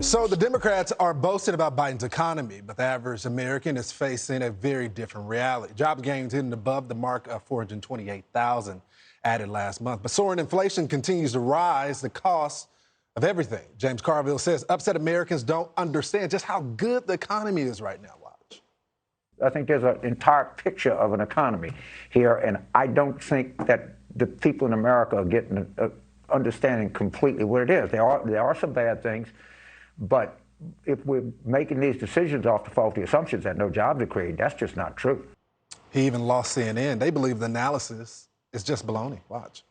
So the Democrats are boasting about Biden's economy, but the average American is facing a very different reality. Job gains hitting above the mark of 428,000 added last month. But soaring inflation continues to rise the cost of everything. James Carville says upset Americans don't understand just how good the economy is right now. Watch. I think there's an entire picture of an economy here, and I don't think that the people in America are getting understanding completely what it is. There are some bad things. But if we're making these decisions off the faulty assumptions that no jobs are created, that's just not true. He even lost CNN. They believe the analysis is just baloney. Watch.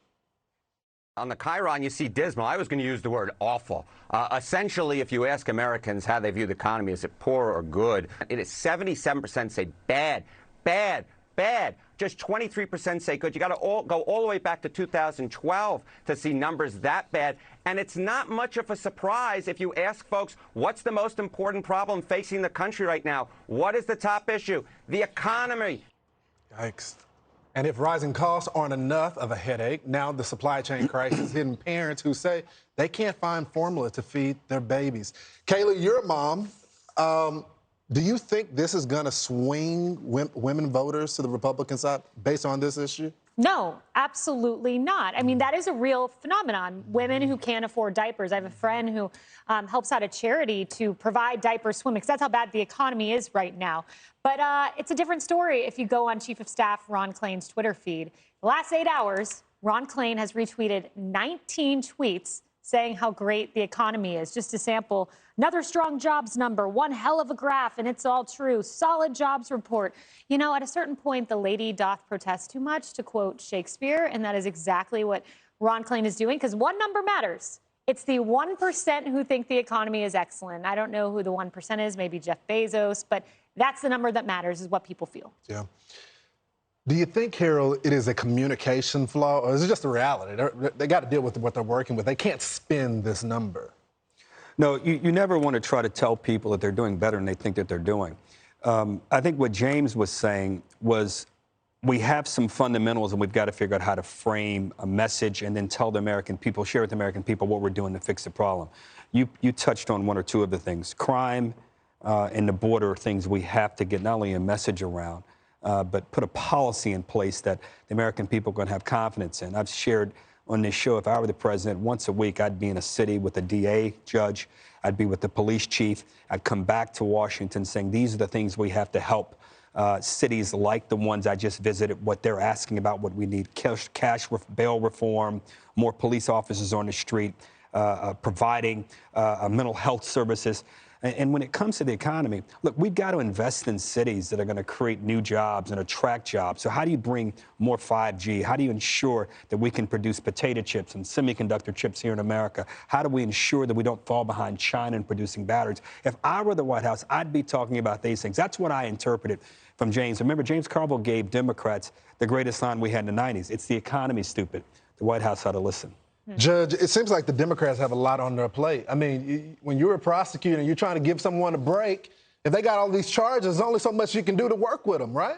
On the Chiron, you see dismal. I was going to use the word awful. Essentially, if you ask Americans how they view the economy, is it poor or good? It is 77% say bad, bad, bad. Just 23% say good. You got to go all the way back to 2012 to see numbers that bad. And it's not much of a surprise if you ask folks, what's the most important problem facing the country right now? What is the top issue? The economy. Yikes. And if rising costs aren't enough of a headache, now the supply chain crisis hitting parents who say they can't find formula to feed their babies. Kayla, you're a mom. Do you think this is going to swing women voters to the Republican side based on this issue? No, absolutely not. I mean, that is a real phenomenon. Women who can't afford diapers. I have a friend who helps out a charity to provide diaper swimming, because that's how bad the economy is right now. But it's a different story if you go on Chief of Staff Ron Klain's Twitter feed. The last 8 hours, Ron Klain has retweeted 19 tweets saying how great the economy is. Just a sample, another strong jobs number, one hell of a graph, and it's all true. Solid jobs report. You know, at a certain point, the lady doth protest too much, to quote Shakespeare, and that is exactly what Ron Klain is doing, because one number matters. It's the 1% who think the economy is excellent. I don't know who the 1% is, maybe Jeff Bezos, but that's the number that matters, is what people feel. Yeah. Do you think, Harold, it is a communication flaw, or is it just a reality? They got to deal with what they're working with. They can't spin this number. No, you never want to try to tell people that they're doing better than they think that they're doing. I think what James was saying was we have some fundamentals, and we've got to figure out how to frame a message and then tell the American people, share with the American people what we're doing to fix the problem. You touched on one or two of the things. Crime and the border are things we have to get not only a message around, but put a policy in place that the American people are going to have confidence in. I've shared on this show, if I were the president, once a week, I'd be in a city with a DA judge. I'd be with the police chief. I'd come back to Washington saying, these are the things we have to help cities like the ones I just visited, what they're asking about, what we need, cash bail reform, more police officers on the street, providing mental health services. And when it comes to the economy, look, we've got to invest in cities that are going to create new jobs and attract jobs. So how do you bring more 5G? How do you ensure that we can produce potato chips and semiconductor chips here in America? How do we ensure that we don't fall behind China in producing batteries? If I were the White House, I'd be talking about these things. That's what I interpreted from James. Remember, James Carville gave Democrats the greatest line we had in the 90s. It's the economy, stupid. The White House ought to listen. Judge, it seems like the Democrats have a lot on their plate. I mean, when you're a prosecutor and you're trying to give someone a break, if they got all these charges, there's only so much you can do to work with them, right?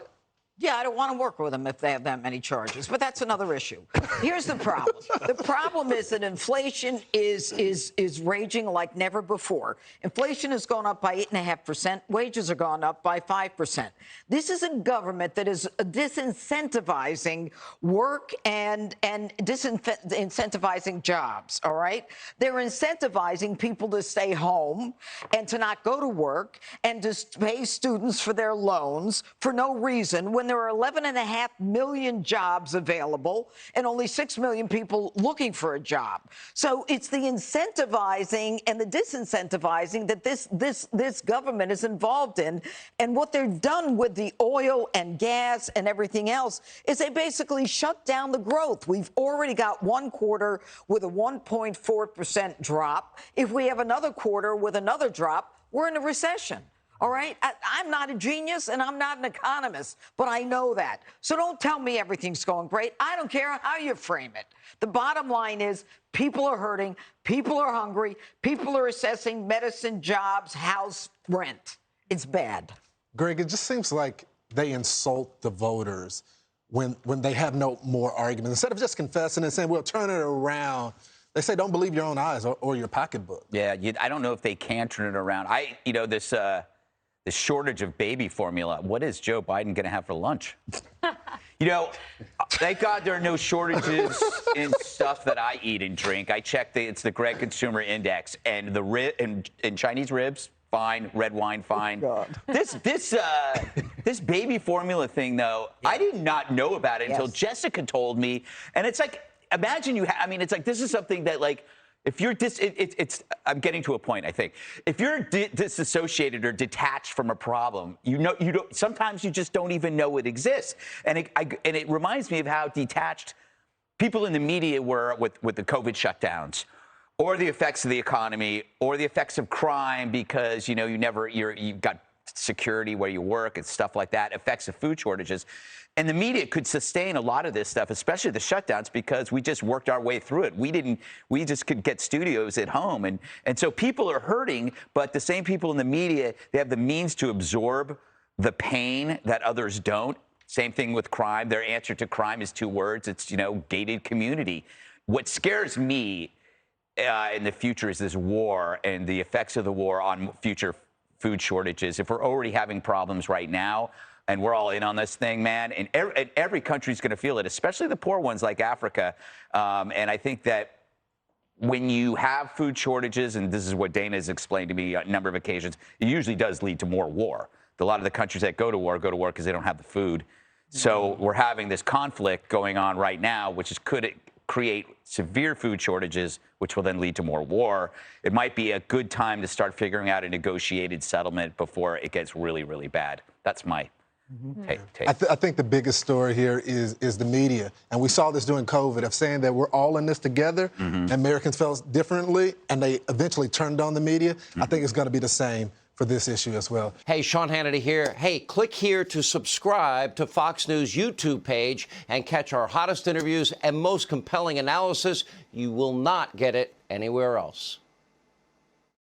Yeah, I don't want to work with them if they have that many charges, but that's another issue. Here's the problem. The problem is that inflation is raging like never before. Inflation has gone up by 8.5%. Wages are gone up by 5%. This is a government that is disincentivizing work and disincentivizing jobs, all right? They're incentivizing people to stay home and to not go to work and to pay students for their loans for no reason when there are 11.5 million jobs available and only 6 million people looking for a job. So it's the incentivizing and the disincentivizing that this government is involved in. And what they've done with the oil and gas and everything else is they basically shut down the growth. We've already got one quarter with a 1.4% drop. If we have another quarter with another drop, we're in a recession. All right? I'm not a genius and I'm not an economist, but I know that. So don't tell me everything's going great. I don't care how you frame it. The bottom line is people are hurting, people are hungry, people are assessing medicine, jobs, house, rent. It's bad. Greg, it just seems like they insult the voters when they have no more argument. Instead of just confessing and saying, we'll turn it around, They say don't believe your own eyes or your pocketbook. Yeah, I don't know if they can turn it around. This shortage of baby formula. What is Joe Biden going to have for lunch? Thank God there are no shortages in stuff that I eat and drink. I checked it's the Greg Consumer Index, and and Chinese ribs, fine. Red wine, fine. Oh, God. This baby formula thing, though, I did not know about it until Jessica told me. And it's like, imagine it's like this is something that, like, if you're I'm getting to a point, I think. If you're disassociated or detached from a problem, you don't. Sometimes you just don't even know it exists. And it reminds me of how detached people in the media were with the COVID shutdowns, or the effects of the economy, or the effects of crime, because you've got security where you work and stuff like that, effects of food shortages. And the media could sustain a lot of this stuff, especially the shutdowns, because we just worked our way through it. We just could get studios at home. And so people are hurting, but the same people in the media, they have the means to absorb the pain that others don't. Same thing with crime. Their answer to crime is 2 words. It's, gated community. What scares me in the future is this war and the effects of the war on future food shortages. If we're already having problems right now, and we're all in on this thing, man, and every country's going to feel it, especially the poor ones like Africa. And I think that when you have food shortages, and this is what Dana has explained to me on a number of occasions, it usually does lead to more war. A lot of the countries that go to war because they don't have the food. So we're having this conflict going on right now, could create severe food shortages, which will then lead to more war. It might be a good time to start figuring out a negotiated settlement before it gets really, really bad. That's my take. I think the biggest story here is the media. And we saw this during COVID, of saying that we're all in this together. Americans felt differently, and they eventually turned on the media. I think it's going to be the same for this issue as well. Hey, Sean Hannity here. Hey, click here to subscribe to Fox News YouTube page and catch our hottest interviews and most compelling analysis. You will not get it anywhere else.